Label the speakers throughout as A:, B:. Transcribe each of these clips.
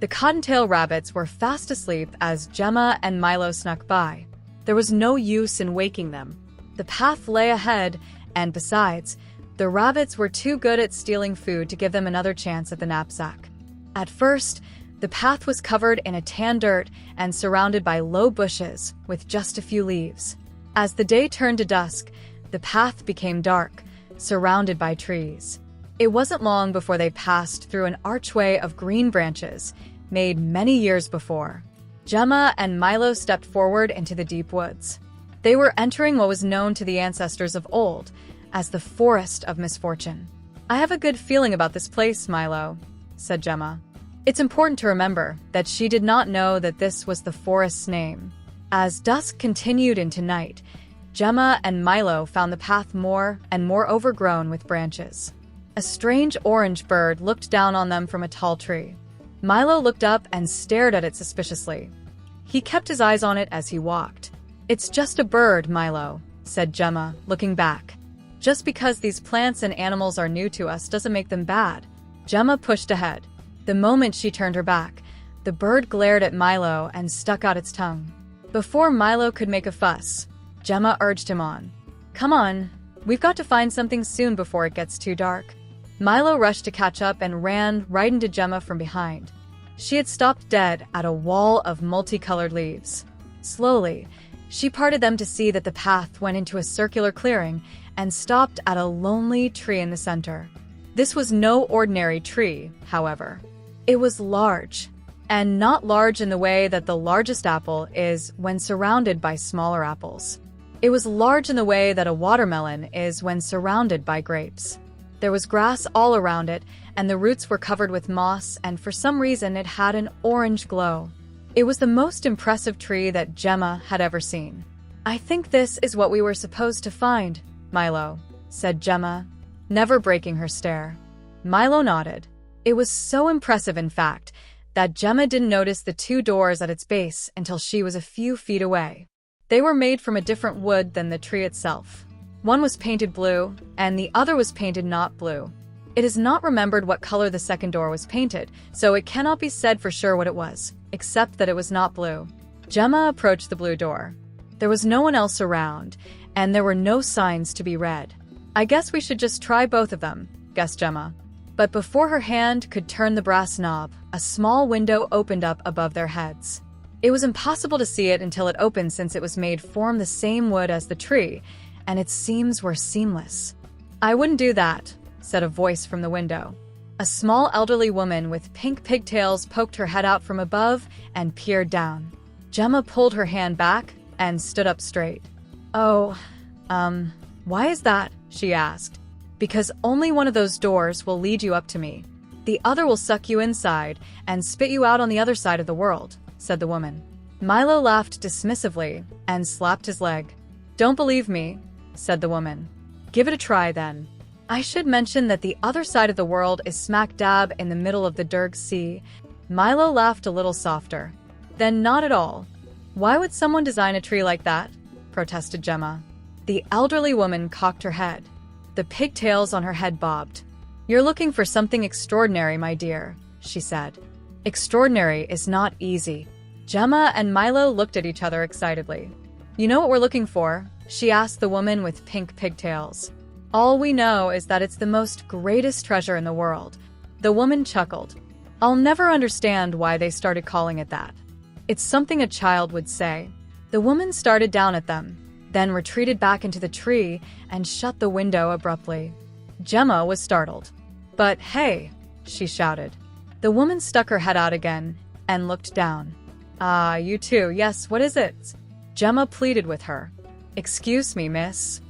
A: The cottontail rabbits were fast asleep as Gemma and Milo snuck by. There was no use in waking them. The path lay ahead, and besides, the rabbits were too good at stealing food to give them another chance at the knapsack. At first, the path was covered in a tan dirt and surrounded by low bushes with just a few leaves. As the day turned to dusk, the path became dark, surrounded by trees. It wasn't long before they passed through an archway of green branches, made many years before. Gemma and Milo stepped forward into the deep woods. They were entering what was known to the ancestors of old as the Forest of Misfortune. "I have a good feeling about this place, Milo," said Gemma. It's important to remember that she did not know that this was the forest's name. As dusk continued into night, Gemma and Milo found the path more and more overgrown with branches. A strange orange bird looked down on them from a tall tree. Milo looked up and stared at it suspiciously. He kept his eyes on it as he walked. "It's just a bird, Milo," said Gemma, looking back. "Just because these plants and animals are new to us doesn't make them bad." Gemma pushed ahead. The moment she turned her back, the bird glared at Milo and stuck out its tongue. Before Milo could make a fuss, Gemma urged him on. "Come on, we've got to find something soon before it gets too dark." Milo rushed to catch up and ran right into Gemma from behind. She had stopped dead at a wall of multicolored leaves. Slowly, she parted them to see that the path went into a circular clearing and stopped at a lonely tree in the center. This was no ordinary tree, however. It was large, and not large in the way that the largest apple is when surrounded by smaller apples. It was large in the way that a watermelon is when surrounded by grapes. There was grass all around it, and the roots were covered with moss, and for some reason it had an orange glow. It was the most impressive tree that Gemma had ever seen. "I think this is what we were supposed to find, Milo," said Gemma, never breaking her stare. Milo nodded. It was so impressive, in fact, that Gemma didn't notice the two doors at its base until she was a few feet away. They were made from a different wood than the tree itself. One was painted blue, and the other was painted not blue. It is not remembered what color the second door was painted, so it cannot be said for sure what it was, except that it was not blue. Gemma approached the blue door. There was no one else around, and there were no signs to be read. "I guess we should just try both of them," guessed Gemma. But before her hand could turn the brass knob, a small window opened up above their heads. It was impossible to see it until it opened since it was made from the same wood as the tree, and its seams were seamless. "I wouldn't do that," said a voice from the window. A small elderly woman with pink pigtails poked her head out from above and peered down. Gemma pulled her hand back and stood up straight. "Oh, why is that?" she asked. "Because only one of those doors will lead you up to me. The other will suck you inside and spit you out on the other side of the world," said the woman. Milo laughed dismissively and slapped his leg. "Don't believe me," said the woman. "Give it a try then. I should mention that the other side of the world is smack dab in the middle of the Derg Sea." Milo laughed a little softer. "Then not at all. Why would someone design a tree like that?" protested Gemma. The elderly woman cocked her head. The pigtails on her head bobbed. "You're looking for something extraordinary, my dear," she said. "Extraordinary is not easy." Gemma and Milo looked at each other excitedly. "You know what we're looking for?" she asked the woman with pink pigtails. "All we know is that it's the most greatest treasure in the world." The woman chuckled. "I'll never understand why they started calling it that. It's something a child would say." The woman started down at them, then retreated back into the tree and shut the window abruptly. Gemma was startled. "But hey," she shouted. The woman stuck her head out again and looked down. "Ah, you too, yes, what is it?" Gemma pleaded with her. "Excuse me, miss."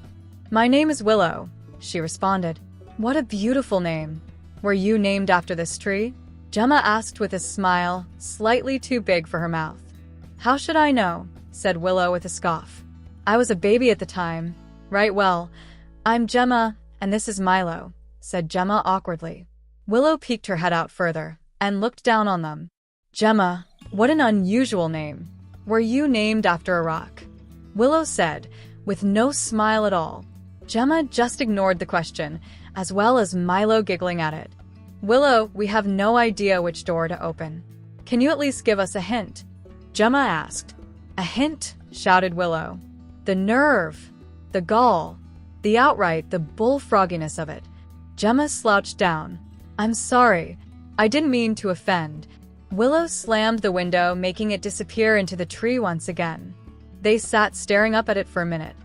A: "My name is Willow," she responded. "What a beautiful name. Were you named after this tree?" Gemma asked with a smile slightly too big for her mouth. "How should I know?" said Willow with a scoff. "I was a baby at the time." "Right, well, I'm Gemma, and this is Milo," said Gemma awkwardly. Willow peeked her head out further and looked down on them. "Gemma, what an unusual name. Were you named after a rock?" Willow said, with no smile at all. Gemma just ignored the question, as well as Milo giggling at it. "Willow, we have no idea which door to open." Can you at least give us a hint? Gemma asked. A hint? Shouted Willow. The nerve, the gall, the outright, the bullfrogginess of it. Gemma slouched down. I'm sorry. I didn't mean to offend. Willow slammed the window, making it disappear into the tree once again. They sat staring up at it for a minute.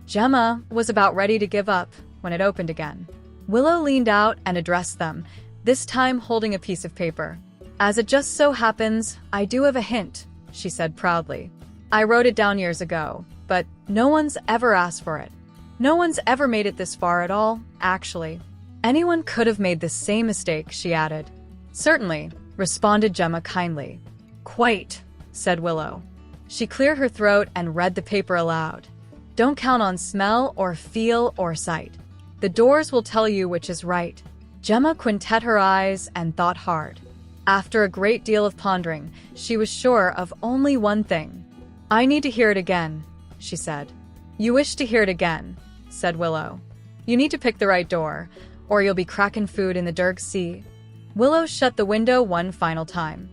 A: Gemma was about ready to give up when it opened again. Willow leaned out and addressed them, this time holding a piece of paper. As it just so happens, I do have a hint, she said proudly. I wrote it down years ago, but no one's ever asked for it. No one's ever made it this far at all, actually. Anyone could have made the same mistake, she added. Certainly, responded Gemma kindly. Quite, said Willow. She cleared her throat and read the paper aloud. Don't count on smell or feel or sight. The doors will tell you which is right. Gemma quintet her eyes and thought hard. After a great deal of pondering, she was sure of only one thing. I need to hear it again, she said. You wish to hear it again, said Willow. You need to pick the right door, or you'll be cracking food in the Derg Sea. Willow shut the window one final time.